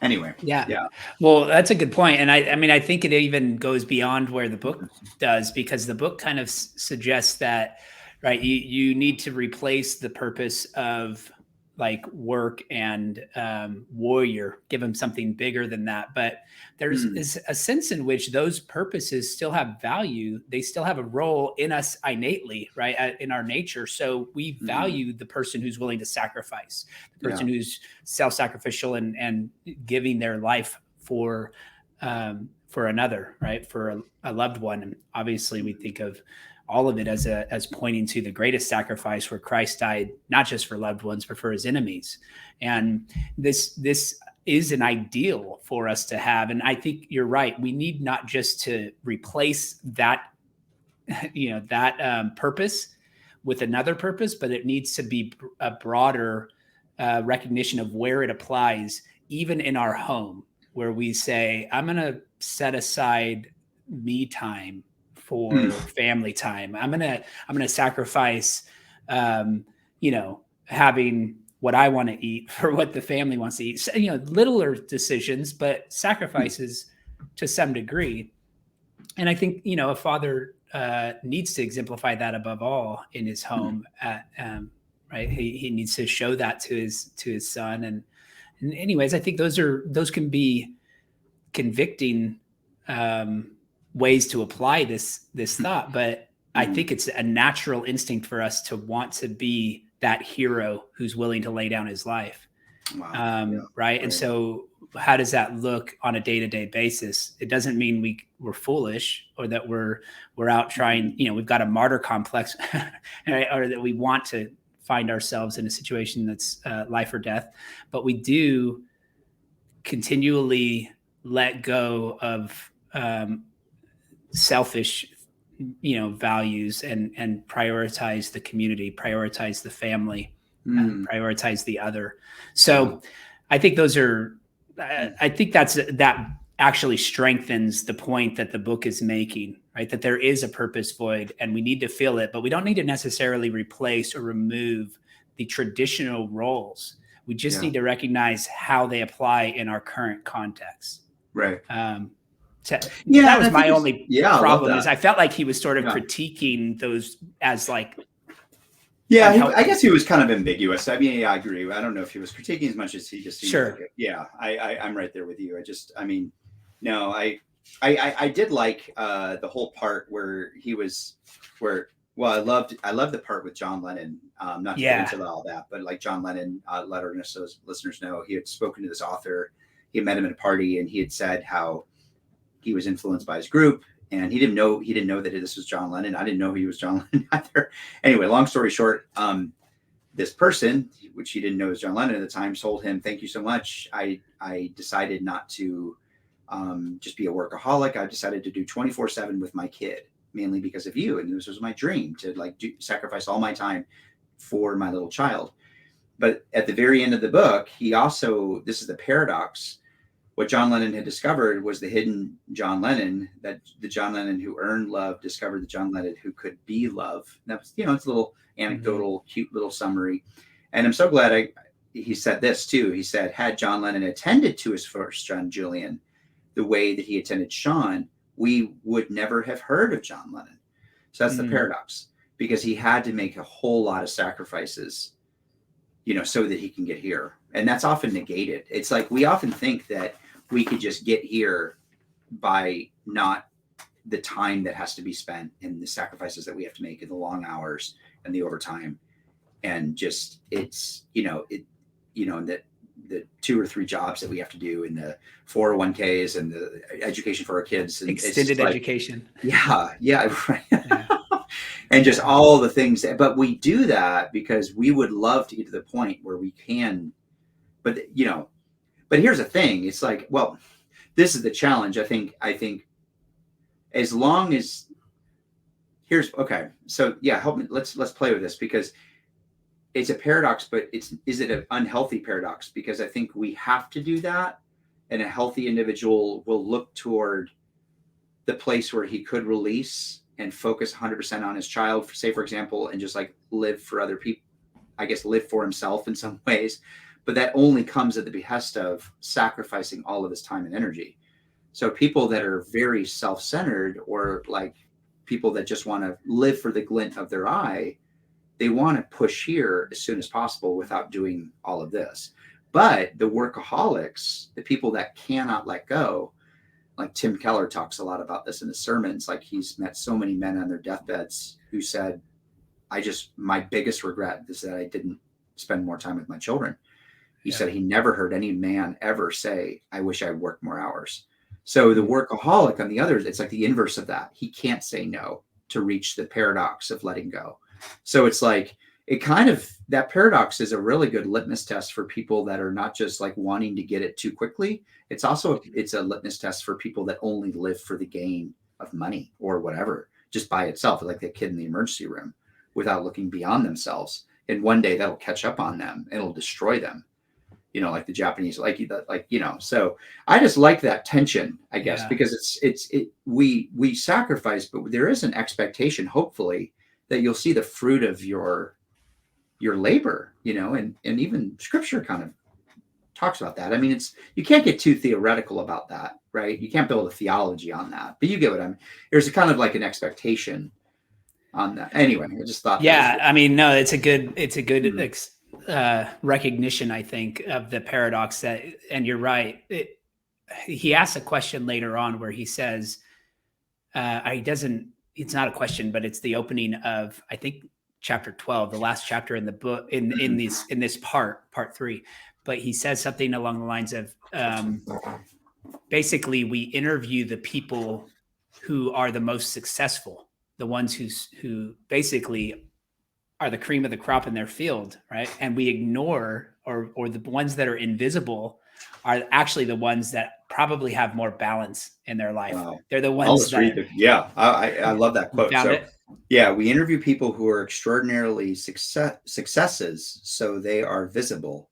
anyway. Yeah. Well, that's a good point. And I mean, I think it even goes beyond where the book does, because the book kind of suggests that, right, you need to replace the purpose of like work and warrior, give them something bigger than that. But there's is a sense in which those purposes still have value. They still have a role in us innately, right, in our nature. So we value the person who's willing to sacrifice, the person who's self-sacrificial and giving their life for another, right, for a loved one. And obviously we think of all of it as pointing to the greatest sacrifice, where Christ died not just for loved ones, but for his enemies. And this is an ideal for us to have. And I think you're right. We need not just to replace that, that purpose with another purpose, but it needs to be a broader recognition of where it applies, even in our home, where we say, I'm going to set aside me time for family time. I'm gonna sacrifice, having what I want to eat for what the family wants to eat. So, littler decisions, but sacrifices to some degree. And I think a father needs to exemplify that above all in his home. Right, he needs to show that to his son. And anyways, I think those can be convicting ways to apply this thought, but I think it's a natural instinct for us to want to be that hero who's willing to lay down his life. Right. And so how does that look on a day-to-day basis? It doesn't mean we're foolish or that we're out trying, we've got a martyr complex right? Or that we want to find ourselves in a situation that's life or death, but we do continually let go of selfish, values and prioritize the community, prioritize the family, prioritize the other. So I think that actually strengthens the point that the book is making, right? That there is a purpose void and we need to fill it, but we don't need to necessarily replace or remove the traditional roles. We just need to recognize how they apply in our current context. Right. That was my only problem. I is I felt like he was sort of critiquing those as like. Yeah, I guess he was kind of ambiguous. I mean, I agree. I don't know if he was critiquing as much as he just seemed like it. Yeah, I'm right there with you. I did like the whole part where I loved the part with John Lennon. Not to get into all that, but like John Lennon, let our listeners know, he had spoken to this author. He had met him at a party, and he had said how he was influenced by his group, and he didn't know that this was John Lennon. I didn't know he was John Lennon either. Anyway, long story short, this person, which he didn't know was John Lennon at the time, told him, "Thank you so much. I decided not to just be a workaholic. I decided to do 24/7 with my kid, mainly because of you. And this was my dream to like sacrifice all my time for my little child." But at the very end of the book, he also, this is the paradox. What John Lennon had discovered was the hidden John Lennon, that the John Lennon who earned love discovered the John Lennon who could be love. And that was, it's a little anecdotal, cute little summary. And I'm so glad he said this too. He said, had John Lennon attended to his first son, Julian, the way that he attended Sean, we would never have heard of John Lennon. So that's the paradox, because he had to make a whole lot of sacrifices, so that he can get here. And that's often negated. It's like, we often think that we could just get here by not the time that has to be spent and the sacrifices that we have to make in the long hours and the overtime. And just, it's, that the 2 or 3 jobs that we have to do in the 401ks and the education for our kids and extended education. Yeah. Right. Yeah. And just all the things but we do that because we would love to get to the point where we can, but here's the thing. It's like, well, this is the challenge. I think as long as okay. So yeah, help me. Let's play with this, because it's a paradox, but is it an unhealthy paradox? Because I think we have to do that. And a healthy individual will look toward the place where he could release and focus 100% on his child, say, for example, and just like live for other people, I guess, live for himself in some ways. But that only comes at the behest of sacrificing all of his time and energy. So people that are very self-centered, or like people that just want to live for the glint of their eye, they want to push here as soon as possible without doing all of this. But the workaholics, the people that cannot let go, like Tim Keller talks a lot about this in his sermons. Like, he's met so many men on their deathbeds who said, my biggest regret is that I didn't spend more time with my children. He said he never heard any man ever say, I wish I worked more hours. So the workaholic, on the other, it's like the inverse of that. He can't say no to reach the paradox of letting go. So it's like, that paradox is a really good litmus test for people that are not just like wanting to get it too quickly. It's a litmus test for people that only live for the gain of money or whatever, just by itself, like that kid in the emergency room, without looking beyond themselves. And one day that'll catch up on them and it'll destroy them. Like the Japanese, so I just like that tension, I guess, because we sacrifice, but there is an expectation, hopefully, that you'll see the fruit of your labor, and even scripture kind of talks about that. I mean, you can't get too theoretical about that, right? You can't build a theology on that, but you get what I mean. There's a kind of like an expectation on that. Anyway, I just thought. Yeah. I mean, no, it's a good recognition, I think, of the paradox and you're right. He asks a question later on where he says, it's not a question, but it's the opening of, I think, chapter 12, the last chapter in the book, in this part 3. But he says something along the lines of, basically, we interview the people who are the most successful, the ones who basically are the cream of the crop in their field, right? And we ignore, or the ones that are invisible are actually the ones that probably have more balance in their life. Wow. They're the ones I love that quote. We interview people who are extraordinarily successes, so they are visible.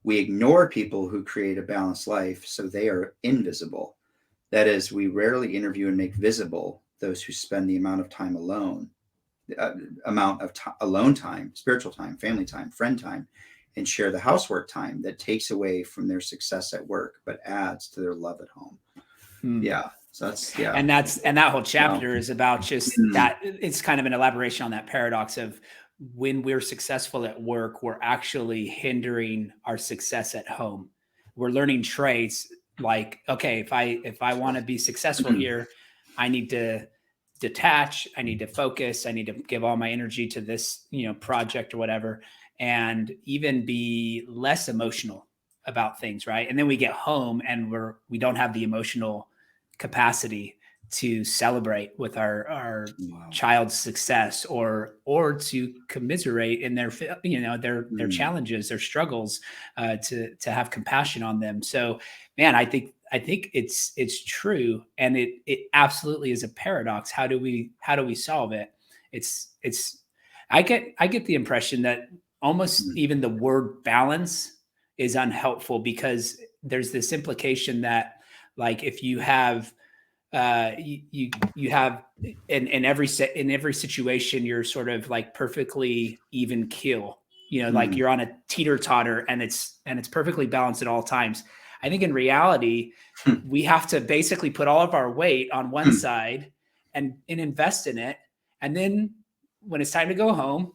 We ignore people who create a balanced life, so they are invisible. That is, we rarely interview and make visible those who spend the amount of time alone, alone time, spiritual time, family time, friend time, and share the housework time that takes away from their success at work, but adds to their love at home. Yeah. So that's, And that whole chapter is about just that. It's kind of an elaboration on that paradox of, when we're successful at work, we're actually hindering our success at home. We're learning traits like, okay, if I want to be successful here, I need to detach, I need to focus, I need to give all my energy to this, project or whatever, and even be less emotional about things, right? And then we get home and we don't have the emotional capacity to celebrate with our Wow. child's success, or to commiserate in their their challenges, their struggles, to have compassion on them. So, man, I think it's true, and it absolutely is a paradox. How do we solve it? It's I get the impression that almost Mm. even the word balance is unhelpful, because there's this implication that, like, if you have you have in every situation, you're sort of like perfectly even keel, like Mm. you're on a teeter totter, and it's perfectly balanced at all times. I think in reality, Hmm. we have to basically put all of our weight on one Hmm. side and invest in it, and then when it's time to go home,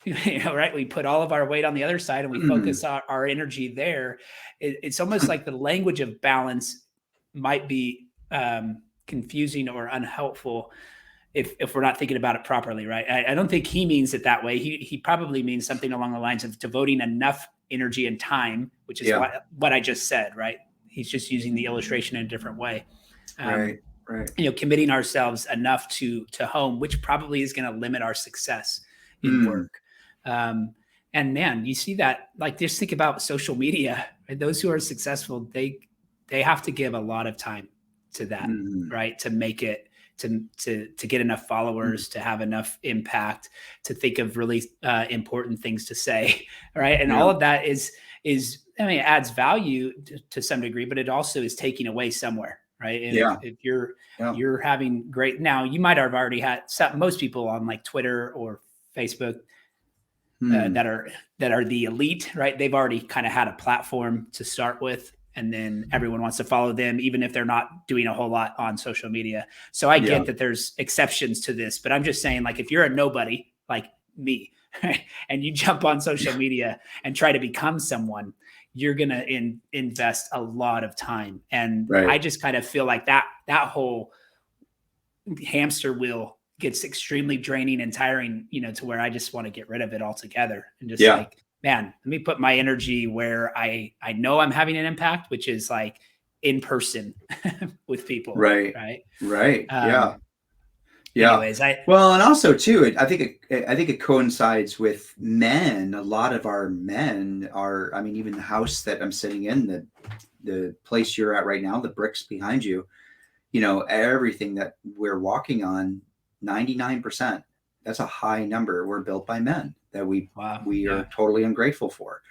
right, we put all of our weight on the other side and we Hmm. focus our energy there. It's almost like the language of balance might be confusing or unhelpful if we're not thinking about it properly, right? I don't think he means it that way. He probably means something along the lines of devoting enough energy and time, which is Yeah. what I just said, right? He's just using the illustration in a different way. Right. Um, Right. committing ourselves enough to home, which probably is going to limit our success in Mm. work. Um, and man, you see that, like, just think about social media, right? Those who are successful, they have to give a lot of time to that, Mm. right? To make it, to get enough Mm. followers, to have enough impact, to think of really important things to say, right? And Yeah. all of that is I mean, it adds value to some degree, but it also is taking away somewhere, right? And Yeah. if Yeah. you're having great, now you might have already had most people on like Twitter or Facebook Mm. that are the elite, right? They've already kind of had a platform to start with, and then everyone wants to follow them, even if they're not doing a whole lot on social media. So I Yeah. get that there's exceptions to this, but I'm just saying, like, if you're a nobody like me, right, and you jump on social media and try to become someone, you're gonna invest a lot of time, and I Right. just kind of feel like that whole hamster wheel gets extremely draining and tiring, to where I just want to get rid of it altogether and just Yeah. like, man, let me put my energy where I know I'm having an impact, which is like in person with people, Right. right? Right. Yeah. Um, Yeah. anyways, I Well, and also too, I think it coincides with men. A lot of our men are. I mean, even the house that I'm sitting in, the place you're at right now, the bricks behind you. Everything that we're walking on, 99%. That's a high number. We're built by men that wow, we yeah, are totally ungrateful for.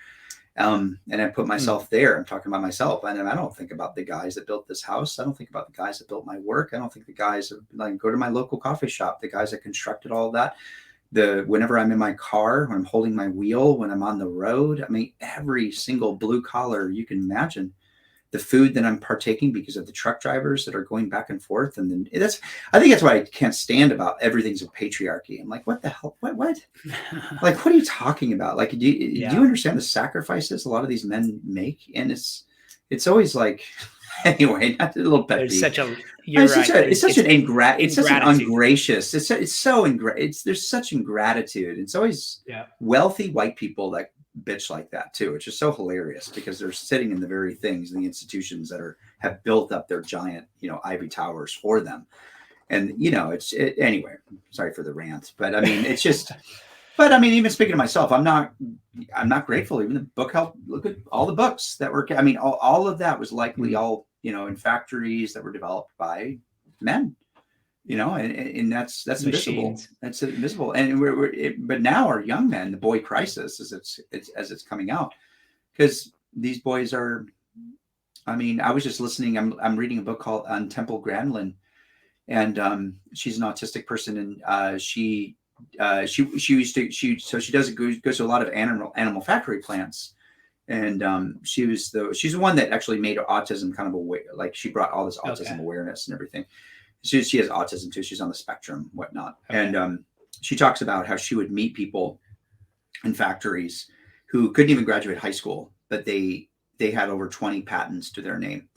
And I put mm, myself there. I'm talking about myself, and I don't think about the guys that built this house. I don't think about the guys that built my work. I don't think the guys that, like, go to my local coffee shop, the guys that constructed all of that. Whenever I'm in my car, when I'm holding my wheel, when I'm on the road, I mean, every single blue collar you can imagine. The food that I'm partaking because of the truck drivers that are going back and forth, and then I think that's what I can't stand about everything's a patriarchy. I'm like, what the hell? What? Like, what are you talking about? Like, do you yeah. understand the sacrifices a lot of these men make? And it's always like, anyway, not a little pet There's peeve. such a, you're right. It's such an it's such an Ingratitude. ungracious. It's there's such ingratitude. It's always Yeah. wealthy white people that bitch like that too, which is so hilarious because they're sitting in the very things and the institutions that have built up their giant, ivy towers for them. And anyway. Sorry for the rant, but I mean, it's just. But I mean, even speaking to myself, I'm not grateful. Even the book help. Look at all the books that were. I mean, all of that was likely Mm, all in factories that were developed by men. And that's invisible. machines. That's invisible. And but now our young men, the boy crisis, as it's coming out, because these boys are. I mean, I was just listening. I'm reading a book called on Temple Grandin, and she's an autistic person, and she used to she does goes to a lot of animal factory plants, and she's the one that actually made autism kind of aware, like she brought all this autism Okay. awareness and everything. She has autism too. She's on the spectrum, whatnot, Okay. and she talks about how she would meet people in factories who couldn't even graduate high school, but they had over 20 patents to their name.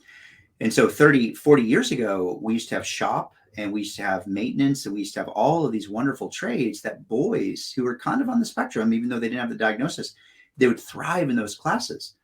And so 30, 40 years ago, we used to have shop and we used to have maintenance and we used to have all of these wonderful trades that boys who were kind of on the spectrum, even though they didn't have the diagnosis, they would thrive in those classes.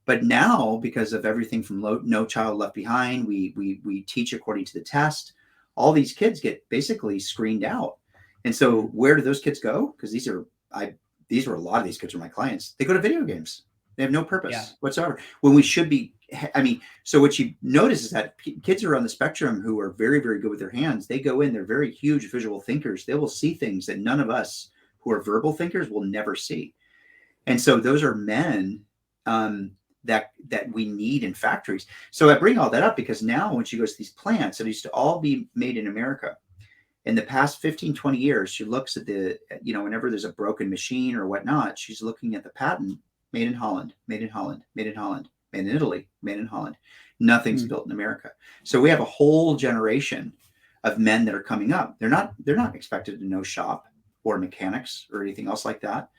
But now, because of everything from No Child Left Behind, we teach according to the test. all these kids get basically screened out. And so where do those kids go? Because these were a lot of these kids are my clients. They go to video games. They have no purpose whatsoever. When we should be, I mean, so what you notice is that kids are on the spectrum who are very, very good with their hands. They go in, they're very huge visual thinkers. They will see things that none of us who are verbal thinkers will never see. And so those are men that we need in factories. So I bring all that up because now when she goes to these plants that used to all be made in America, in the past 15, 20 years, she looks at whenever there's a broken machine or whatnot, she's looking at the patent, made in Holland, made in Holland, made in Holland, made in Italy, made in Holland. Nothing's built in America. So we have a whole generation of men that are coming up. They're not expected to know shop or mechanics or anything else like that.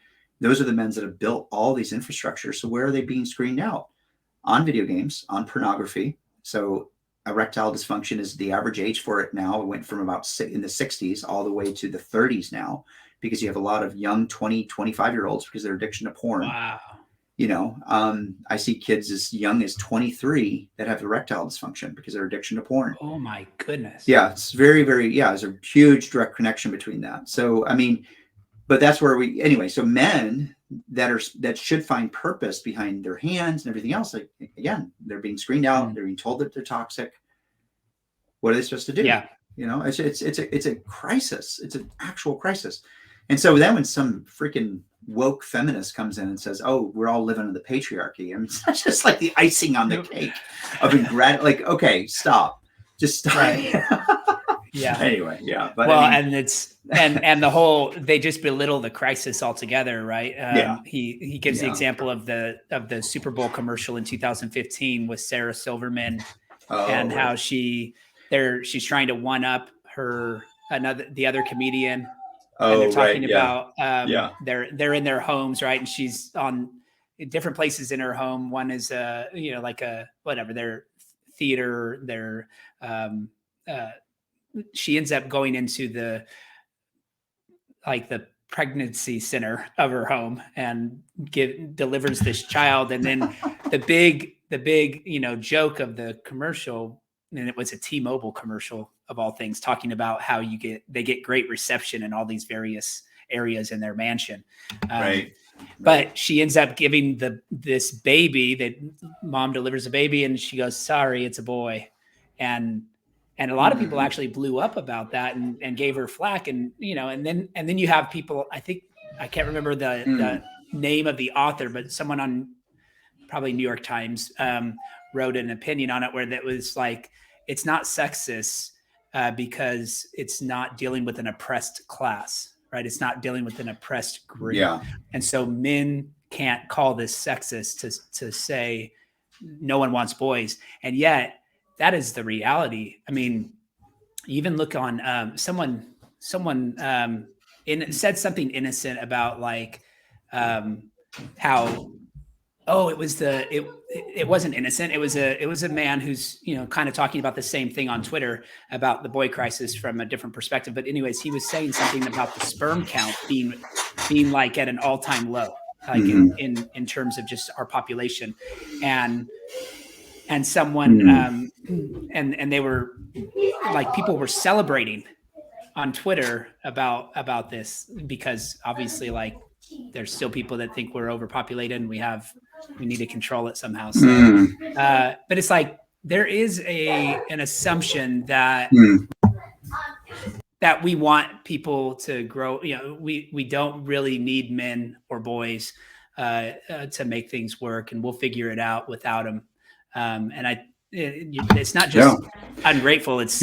Those are the men that have built all these infrastructures. So where are they being screened out? On video games, on pornography. So erectile dysfunction is the average age for it now. It went from about in the 60s all the way to the 30s now, because you have a lot of young 20, 25-year-olds because of their addiction to porn. Wow. I see kids as young as 23 that have erectile dysfunction because of their addiction to porn. Oh my goodness. Yeah, it's very, very, there's a huge direct connection between that. So, I mean, but that's where so men that should find purpose behind their hands and everything else, like, again, they're being screened out. They're being told that they're toxic. What are they supposed to do? Yeah. It's a crisis. It's an actual crisis. And so then when some freaking woke feminist comes in and says, "Oh, we're all living in the patriarchy," I mean, it's just like the icing on the cake of ingratitude. Like, okay, stop. Just stop. Right. Yeah. Anyway, yeah. But well, and it's and the whole, they just belittle the crisis altogether, right? He gives the example of the Super Bowl commercial in 2015 with Sarah Silverman, and how she's trying to one up the other comedian. And they're talking about they're in their homes, right? And she's on different places in her home. One is like a whatever, their theater, their she ends up going into the pregnancy center of her home and delivers this child. And then the big joke of the commercial, and it was a T-Mobile commercial of all things, talking about how they get great reception in all these various areas in their mansion. Right. But she ends up giving this baby, that mom delivers a baby, and she goes, "Sorry, it's a boy." And a lot of people actually blew up about that and gave her flack. And, and then you have people, I can't remember the name of the author, but someone on probably New York Times wrote an opinion on it where that was like, it's not sexist because it's not dealing with an oppressed class, right? It's not dealing with an oppressed group. Yeah. And so men can't call this sexist to say no one wants boys. And yet that is the reality. I mean, even look on someone said something innocent about like how, it wasn't innocent. It was a man who's, kind of talking about the same thing on Twitter about the boy crisis from a different perspective. But anyways, he was saying something about the sperm count being like at an all-time low, like in terms of just our population. And someone, and they were like, people were celebrating on Twitter about this, because obviously, like, there's still people that think we're overpopulated and we need to control it somehow. So, but it's like, there is an assumption that we want people to grow. We don't really need men or boys to make things work, and we'll figure it out without them. And it's not just ungrateful. It's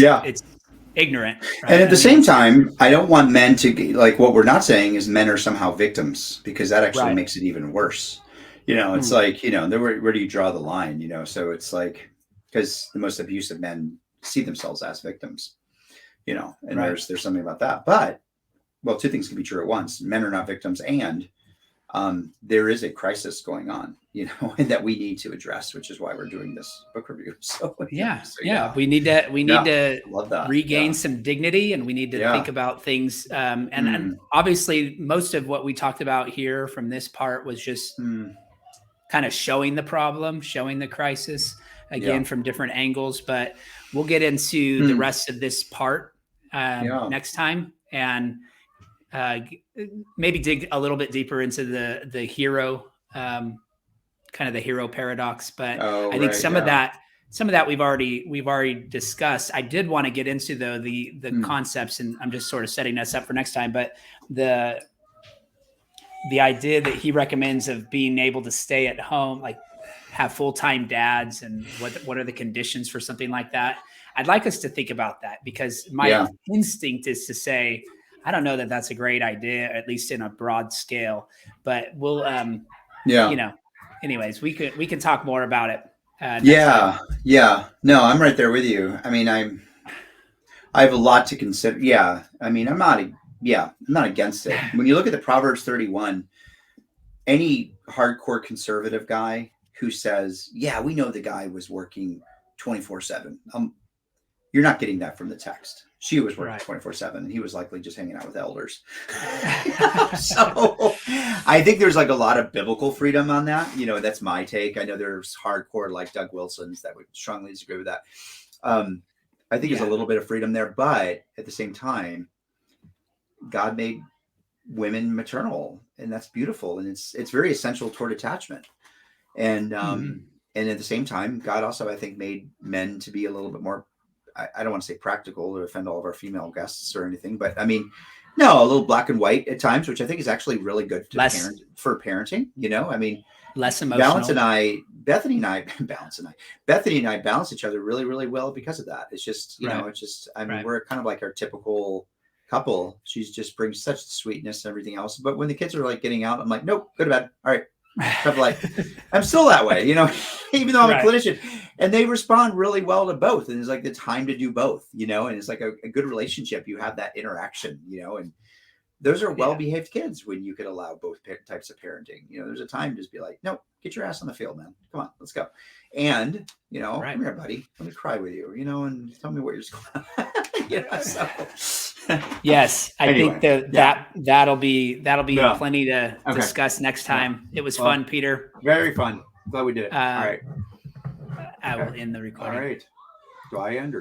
ignorant. Right? And at the same time, I don't want men to, like, what we're not saying is men are somehow victims, because that actually makes it even worse. It's like, where do you draw the line? So it's like, because the most abusive men see themselves as victims, and there's something about that. But, well, two things can be true at once. Men are not victims, and there is a crisis going on, and that we need to address, which is why we're doing this book review. So we need to regain some dignity, and we need to think about things. And obviously, most of what we talked about here from this part was just kind of showing the problem, showing the crisis. again from different angles, but we'll get into the rest of this part next time, and maybe dig a little bit deeper into the hero, kind of the hero paradox. But I think some of that we've already discussed. I did want to get into though the concepts, and I'm just sort of setting us up for next time. But the idea that he recommends of being able to stay at home, like have full-time dads, and what are the conditions for something like that. I'd like us to think about that, because my instinct is to say, I don't know that that's a great idea, at least in a broad scale, but we'll, anyways, we can talk more about it. No, I'm right there with you. I mean, I have a lot to consider. Yeah. I mean, I'm not against it. When you look at the Proverbs 31, any hardcore conservative guy who says, yeah, we know the guy was working 24/7. You're not getting that from the text. She was working 24/7, and he was likely just hanging out with elders. So I think there's like a lot of biblical freedom on that. That's my take. I know there's hardcore like Doug Wilson's that would strongly disagree with that. I think there's a little bit of freedom there, but at the same time, God made women maternal, and that's beautiful, and it's very essential toward attachment. And and at the same time, God also, I think, made men to be a little bit more, I don't want to say practical to offend all of our female guests or anything, but I mean, no, a little black and white at times, which I think is actually really good for parenting. I mean, less emotional. Bethany and I balance each other really, really well because of that. It's just, it's just, I mean, we're kind of like our typical couple. She just brings such sweetness and everything else. But when the kids are like getting out, I'm like, nope, go to bed. All right. I'm still that way, even though I'm a clinician, and they respond really well to both. And it's like the time to do both, and it's like a good relationship. You have that interaction, and those are well-behaved kids when you could allow both types of parenting. There's a time to just be like, no, get your ass on the field, man. Come on, let's go. And, come here, buddy. Let me cry with you, and tell me what you're Yes, I think that'll be plenty to discuss next time. It was fun, Peter. Very fun. Glad we did it. All right. I will end the recording. All right. Do I end or